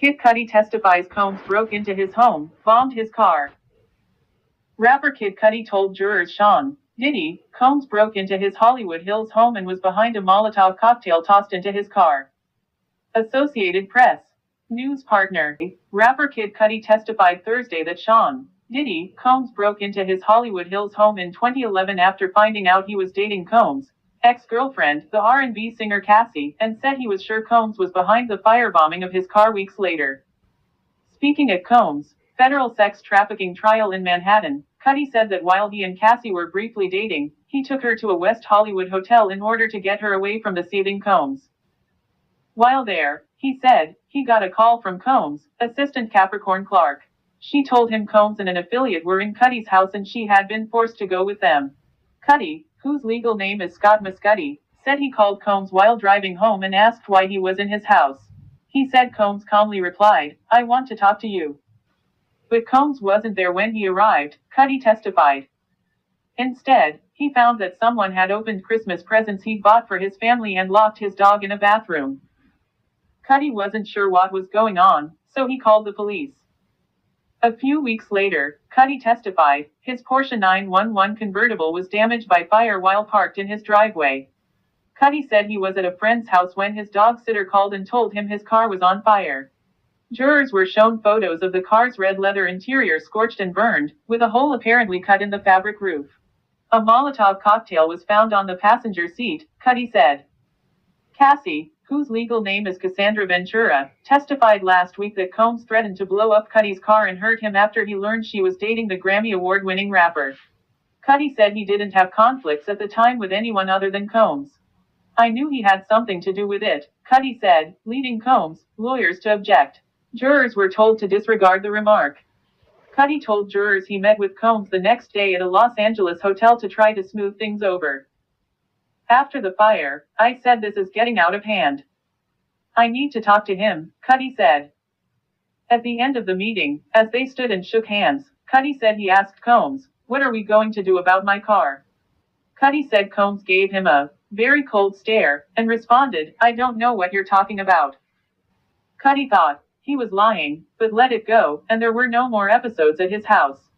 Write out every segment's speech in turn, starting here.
Kid Cudi testifies Combs broke into his home, bombed his car. Rapper Kid Cudi told jurors Sean Diddy Combs broke into his Hollywood Hills home and was behind a Molotov cocktail tossed into his car. Associated Press news partner. Rapper Kid Cudi testified Thursday that Sean Diddy Combs broke into his Hollywood Hills home in 2011 after finding out he was dating Combs' ex-girlfriend, the R&B singer Cassie, and said he was sure Combs was behind the firebombing of his car weeks later. Speaking at Combs' federal sex trafficking trial in Manhattan, Cudi said that while he and Cassie were briefly dating, he took her to a West Hollywood hotel in order to get her away from the seething Combs. While there, he said, he got a call from Combs' assistant Capricorn Clark. She told him Combs and an affiliate were in Cudi's house and she had been forced to go with them. Cudi, whose legal name is Scott Muscudi, said he called Combs while driving home and asked why he was in his house. He said Combs calmly replied, "I want to talk to you." But Combs wasn't there when he arrived, Cudi testified. Instead, he found that someone had opened Christmas presents he'd bought for his family and locked his dog in a bathroom. Cudi wasn't sure what was going on, so he called the police. A few weeks later, Cudi testified, his Porsche 911 convertible was damaged by fire while parked in his driveway. Cudi said he was at a friend's house when his dog sitter called and told him his car was on fire. Jurors were shown photos of the car's red leather interior scorched and burned, with a hole apparently cut in the fabric roof. A Molotov cocktail was found on the passenger seat, Cudi said. Cassie, whose legal name is Cassandra Ventura, testified last week that Combs threatened to blow up Cudi's car and hurt him after he learned she was dating the Grammy Award-winning rapper. Cudi said he didn't have conflicts at the time with anyone other than Combs. "I knew he had something to do with it," Cudi said, leading Combs' lawyers to object. Jurors were told to disregard the remark. Cudi told jurors he met with Combs the next day at a Los Angeles hotel to try to smooth things over. "After the fire, I said this is getting out of hand. I need to talk to him," Cudi said. At the end of the meeting, as they stood and shook hands, Cudi said he asked Combs, "What are we going to do about my car?" Cudi said Combs gave him a very cold stare and responded, "I don't know what you're talking about." Cudi thought he was lying, but let it go, and there were no more episodes at his house.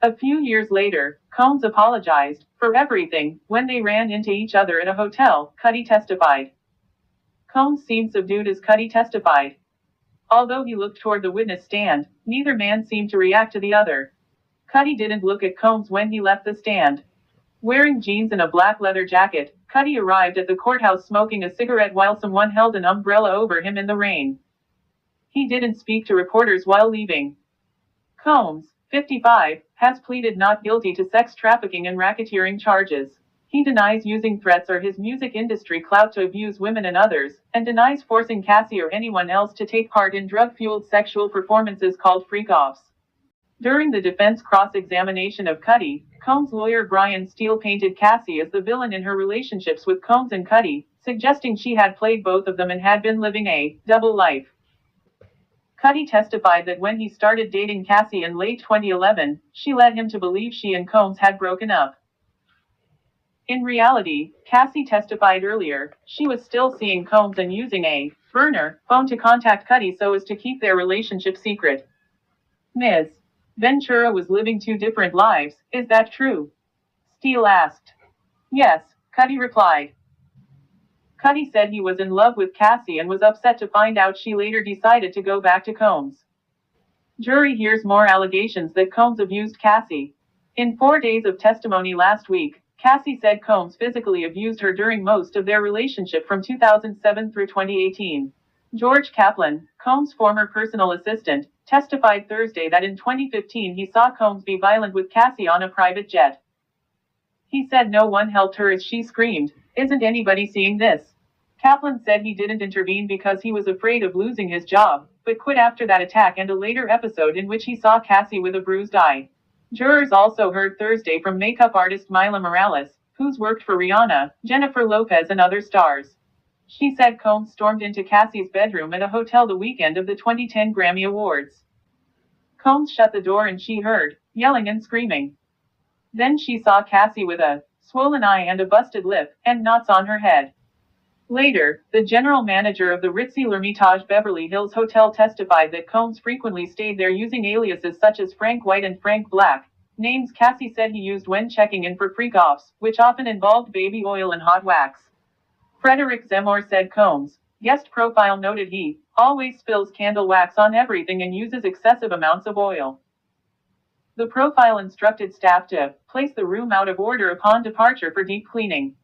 A few years later, Combs apologized for everything when they ran into each other at a hotel, Cudi testified. Combs seemed subdued as Cudi testified. Although he looked toward the witness stand, neither man seemed to react to the other. Cudi didn't look at Combs when he left the stand. Wearing jeans and a black leather jacket, Cudi arrived at the courthouse smoking a cigarette while someone held an umbrella over him in the rain. He didn't speak to reporters while leaving. Combs, 55, has pleaded not guilty to sex trafficking and racketeering charges. He denies using threats or his music industry clout to abuse women and others, and denies forcing Cassie or anyone else to take part in drug-fueled sexual performances called freak-offs. During the defense cross-examination of Cudi, Combs' lawyer Brian Steele painted Cassie as the villain in her relationships with Combs and Cudi, suggesting she had played both of them and had been living a double life. Cudi testified that when he started dating Cassie in late 2011, she led him to believe she and Combs had broken up. In reality, Cassie testified earlier, she was still seeing Combs and using a burner phone to contact Cudi so as to keep their relationship secret. Ms. Ventura was living two different lives, is that true? Steele asked. Yes, Cudi replied. Cudi said he was in love with Cassie and was upset to find out she later decided to go back to Combs. Jury hears more allegations that Combs abused Cassie. In 4 days of testimony last week, Cassie said Combs physically abused her during most of their relationship from 2007 through 2018. George Kaplan, Combs' former personal assistant, testified Thursday that in 2015 he saw Combs be violent with Cassie on a private jet. He said no one helped her as she screamed, "Isn't anybody seeing this?" Kaplan said he didn't intervene because he was afraid of losing his job, but quit after that attack and a later episode in which he saw Cassie with a bruised eye. Jurors also heard Thursday from makeup artist Mila Morales, who's worked for Rihanna, Jennifer Lopez and other stars. She said Combs stormed into Cassie's bedroom at a hotel the weekend of the 2010 Grammy Awards. Combs shut the door and she heard yelling and screaming. Then she saw Cassie with a swollen eye and a busted lip, and knots on her head. Later, the general manager of the ritzy L'Ermitage Beverly Hills Hotel testified that Combs frequently stayed there using aliases such as Frank White and Frank Black, names Cassie said he used when checking in for freak-offs, which often involved baby oil and hot wax. Frederick Zemmour said Combs' guest profile noted he always spills candle wax on everything and uses excessive amounts of oil. The profile instructed staff to place the room out of order upon departure for deep cleaning.